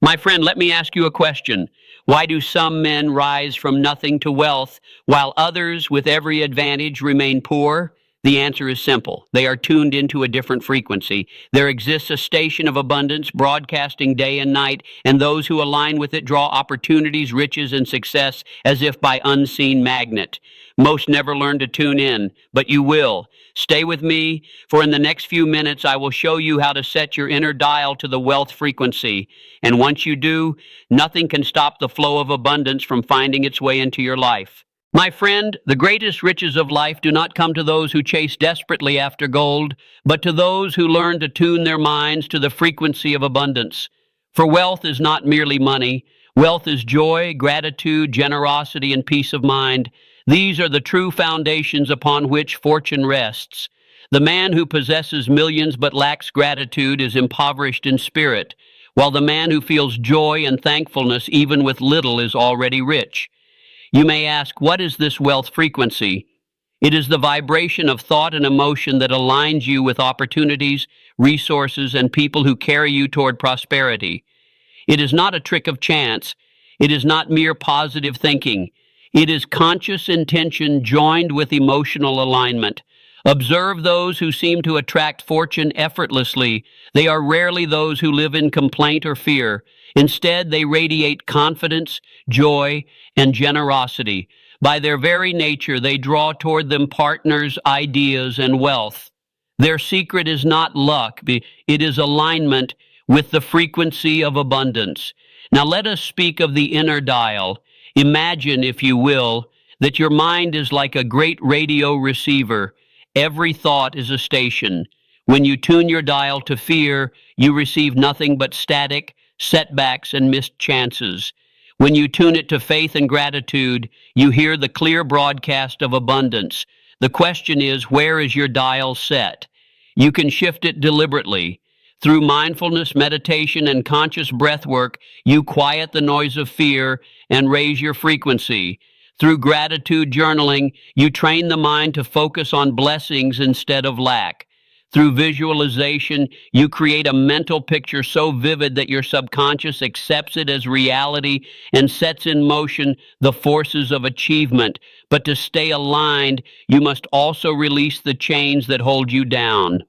My friend, let me ask you a question. Why do some men rise from nothing to wealth while others with every advantage remain poor? The answer is simple. They are tuned into a different frequency. There exists a station of abundance broadcasting day and night, and those who align with it draw opportunities, riches, and success as if by unseen magnet. Most never learn to tune in, but you will. Stay with me, for in the next few minutes I will show you how to set your inner dial to the wealth frequency. And once you do, nothing can stop the flow of abundance from finding its way into your life. My friend, the greatest riches of life do not come to those who chase desperately after gold, but to those who learn to tune their minds to the frequency of abundance. For wealth is not merely money. Wealth is joy, gratitude, generosity, and peace of mind. These are the true foundations upon which fortune rests. The man who possesses millions but lacks gratitude is impoverished in spirit, while the man who feels joy and thankfulness even with little is already rich. You may ask, what is this wealth frequency? It is the vibration of thought and emotion that aligns you with opportunities, resources, and people who carry you toward prosperity. It is not a trick of chance. It is not mere positive thinking. It is conscious intention joined with emotional alignment. Observe those who seem to attract fortune effortlessly. They are rarely those who live in complaint or fear. Instead, they radiate confidence, joy, and generosity. By their very nature, they draw toward them partners, ideas, and wealth. Their secret is not luck. It is alignment with the frequency of abundance. Now let us speak of the inner dial. Imagine, if you will, that your mind is like a great radio receiver. Every thought is a station. When you tune your dial to fear, you receive nothing but static, setbacks, and missed chances. When you tune it to faith and gratitude, you hear the clear broadcast of abundance. The question is, where is your dial set? You can shift it deliberately. Through mindfulness, meditation, and conscious breath work, you quiet the noise of fear and raise your frequency. Through gratitude journaling, you train the mind to focus on blessings instead of lack. Through visualization, you create a mental picture so vivid that your subconscious accepts it as reality and sets in motion the forces of achievement. But to stay aligned, you must also release the chains that hold you down.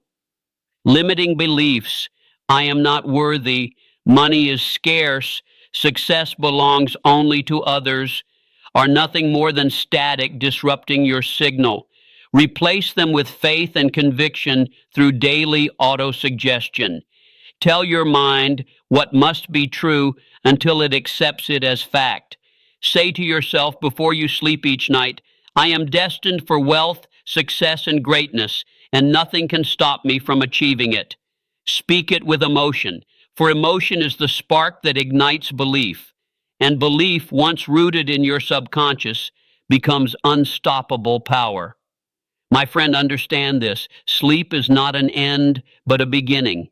Limiting beliefs, I am not worthy, money is scarce, success belongs only to others, are nothing more than static disrupting your signal. Replace them with faith and conviction through daily autosuggestion. Tell your mind what must be true until it accepts it as fact. Say to yourself before you sleep each night, I am destined for wealth, success, and greatness, and nothing can stop me from achieving it. Speak it with emotion, for emotion is the spark that ignites belief. And belief, once rooted in your subconscious, becomes unstoppable power. My friend, understand this. Sleep is not an end, but a beginning.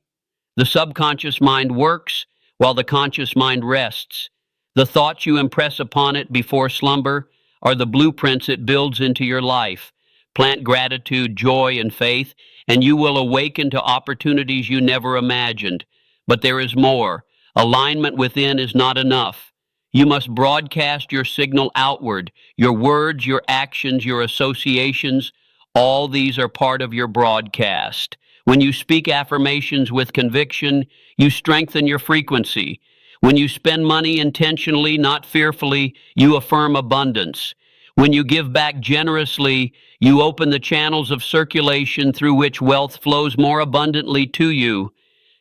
The subconscious mind works while the conscious mind rests. The thoughts you impress upon it before slumber are the blueprints it builds into your life. Plant gratitude, joy, and faith, and you will awaken to opportunities you never imagined. But there is more. Alignment within is not enough. You must broadcast your signal outward. Your words, your actions, your associations, all these are part of your broadcast. When you speak affirmations with conviction, you strengthen your frequency. When you spend money intentionally, not fearfully, you affirm abundance. When you give back generously, you open the channels of circulation through which wealth flows more abundantly to you.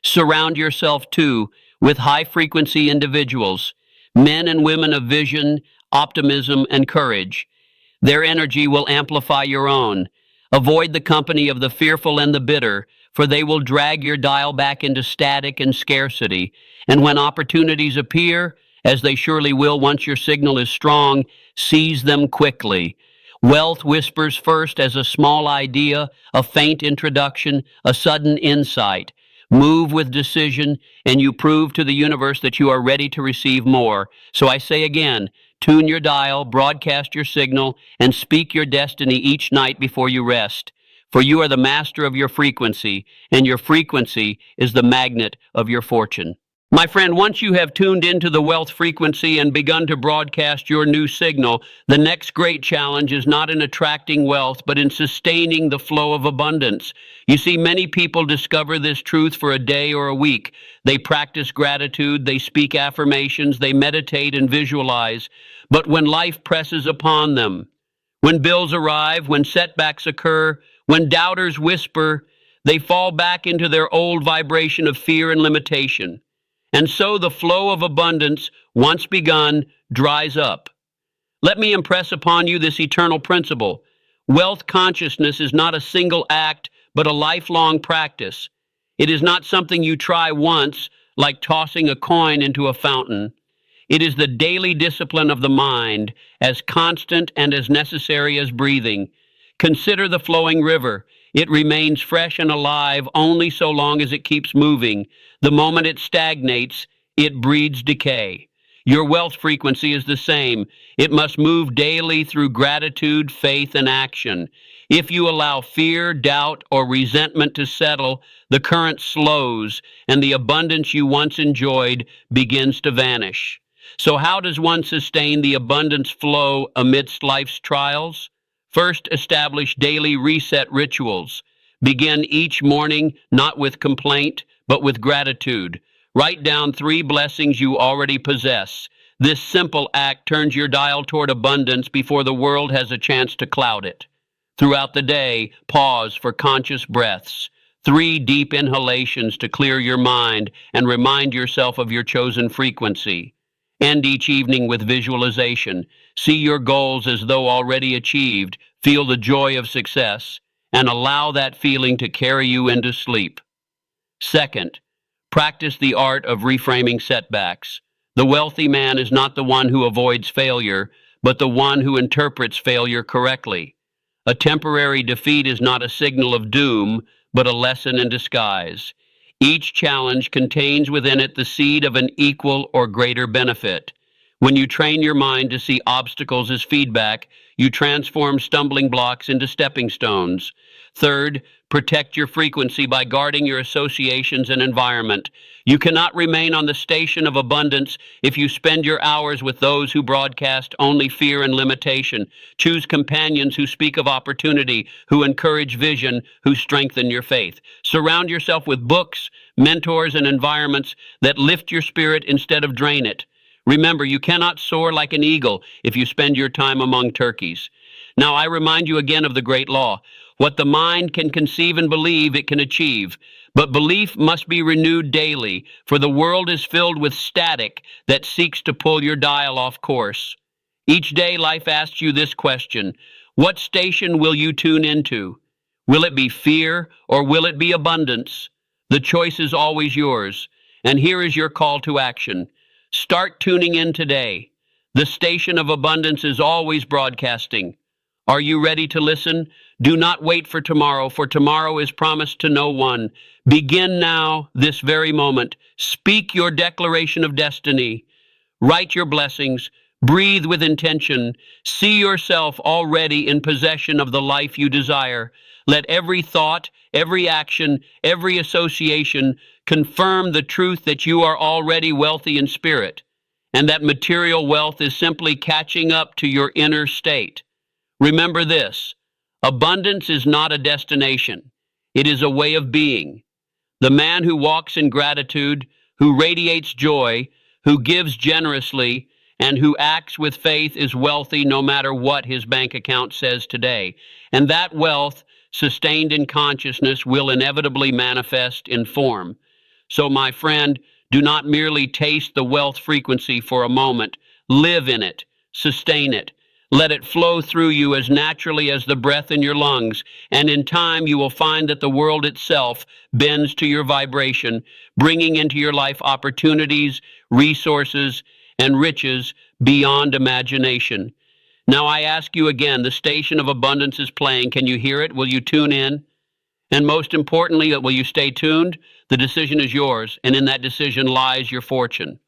Surround yourself, too, with high-frequency individuals, men and women of vision, optimism, and courage. Their energy will amplify your own. Avoid the company of the fearful and the bitter, for they will drag your dial back into static and scarcity. And when opportunities appear, as they surely will once your signal is strong, seize them quickly. Wealth whispers first as a small idea, a faint introduction, a sudden insight. Move with decision, and you prove to the universe that you are ready to receive more. So I say again, tune your dial, broadcast your signal, and speak your destiny each night before you rest. For you are the master of your frequency, and your frequency is the magnet of your fortune. My friend, once you have tuned into the wealth frequency and begun to broadcast your new signal, the next great challenge is not in attracting wealth, but in sustaining the flow of abundance. You see, many people discover this truth for a day or a week. They practice gratitude, they speak affirmations, they meditate and visualize. But when life presses upon them, when bills arrive, when setbacks occur, when doubters whisper, they fall back into their old vibration of fear and limitation. And so the flow of abundance, once begun, dries up. Let me impress upon you this eternal principle. Wealth consciousness is not a single act, but a lifelong practice. It is not something you try once, like tossing a coin into a fountain. It is the daily discipline of the mind, as constant and as necessary as breathing. Consider the flowing river. It remains fresh and alive only so long as it keeps moving. The moment it stagnates, it breeds decay. Your wealth frequency is the same. It must move daily through gratitude, faith, and action. If you allow fear, doubt, or resentment to settle, the current slows, and the abundance you once enjoyed begins to vanish. So how does one sustain the abundance flow amidst life's trials? First, establish daily reset rituals. Begin each morning not with complaint, but with gratitude. Write down 3 blessings you already possess. This simple act turns your dial toward abundance before the world has a chance to cloud it. Throughout the day, pause for conscious breaths. 3 deep inhalations to clear your mind and remind yourself of your chosen frequency. End each evening with visualization. See your goals as though already achieved. Feel the joy of success, and allow that feeling to carry you into sleep. Second, practice the art of reframing setbacks. The wealthy man is not the one who avoids failure, but the one who interprets failure correctly. A temporary defeat is not a signal of doom, but a lesson in disguise. Each challenge contains within it the seed of an equal or greater benefit. When you train your mind to see obstacles as feedback, you transform stumbling blocks into stepping stones. Third, protect your frequency by guarding your associations and environment. You cannot remain on the station of abundance if you spend your hours with those who broadcast only fear and limitation. Choose companions who speak of opportunity, who encourage vision, who strengthen your faith. Surround yourself with books, mentors, and environments that lift your spirit instead of drain it. Remember, you cannot soar like an eagle if you spend your time among turkeys. Now, I remind you again of the great law. What the mind can conceive and believe, it can achieve. But belief must be renewed daily, for the world is filled with static that seeks to pull your dial off course. Each day, life asks you this question: what station will you tune into? Will it be fear or will it be abundance? The choice is always yours. And here is your call to action. Start tuning in today. The station of abundance is always broadcasting. Are you ready to listen? Do not wait for tomorrow is promised to no one. Begin now, this very moment. Speak your declaration of destiny. Write your blessings. Breathe with intention. See yourself already in possession of the life you desire. Let every thought, every action, every association confirm the truth that you are already wealthy in spirit, and that material wealth is simply catching up to your inner state. Remember this: abundance is not a destination. It is a way of being. The man who walks in gratitude, who radiates joy, who gives generously, and who acts with faith is wealthy no matter what his bank account says today. And that wealth, sustained in consciousness, will inevitably manifest in form. So, my friend, do not merely taste the wealth frequency for a moment. Live in it. Sustain it. Let it flow through you as naturally as the breath in your lungs, and in time you will find that the world itself bends to your vibration, bringing into your life opportunities, resources, and riches beyond imagination. Now I ask you again, the station of abundance is playing. Can you hear it? Will you tune in? And most importantly, will you stay tuned? The decision is yours, and in that decision lies your fortune.